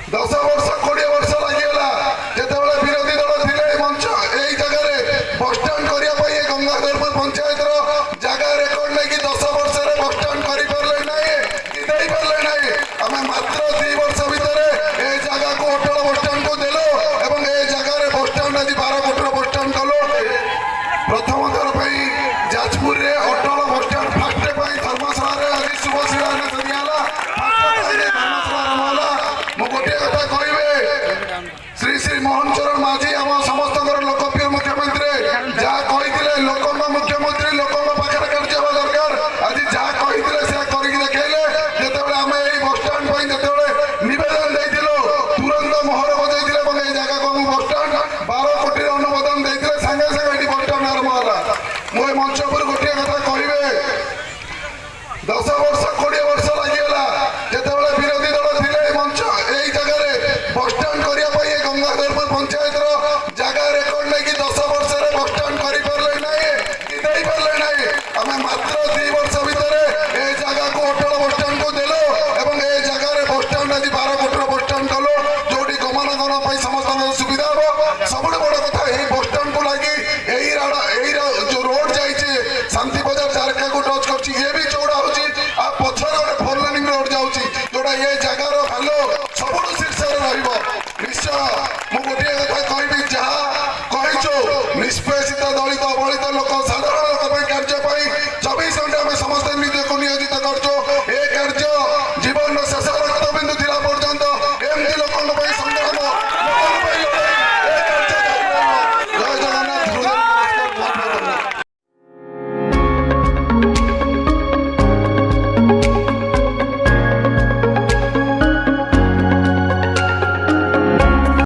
10 वर्ष 20 वर्ष लगिगला जेतेबेले विरोधी दल थिले मंच एई जगह बस स्टैंड करिया पई गंगाधरपुर पंचायत रो जगह रेकर्ड नै कि 10 वर्ष रे बस स्टैंड करि परले नै कि देई परले नै हमें मात्र 2 वर्ष भितरे ए जगह को अटल बस स्टैंड को देलो एवं ए जगह रे बस स्टैंड आज 12 कोटी रो बस स्टैंड कलो प्रथम थर पई जाजपुर रे अटल बस स्टैंड फास्ट पई धर्मशाला रे आज शुभ शिलान्यास दियाला धर्मशाला रमाला मो गोटे कथा कहबे श्री श्री मोहन चरण माझी आम समस्त लोकप्रिय मुख्यमंत्री जहाँ कही लोक मुख्यमंत्री लोक पाखे कार्य हवा दरकार आज जहाँ कही करके देखले जिते आम यही बस स्टाण जिते नवेदन देते तुरंत मोहर बजाई जगह को बस स्टाण 12 कोटी अनुमोदन देते सागे सागे बस स्टाण आरंभ है मुझे मंच पर गोटे कथा कहबे 10 वर्ष 20 वर्ष लगिगला जेतेबेले विरोधी दल थिले मंच एई जगह बस स्टाण करिया पई गंगाधरपुर पंचायत रो जगह रेकर्ड नै कि 10 वर्ष रे बस स्टाण करि परले नै कि देई परले नै हमें मात्र 2 वर्ष भितरे ए जगह को अटल बस स्टाण को देलो एवं ए जगह रे बस स्टाण आज 12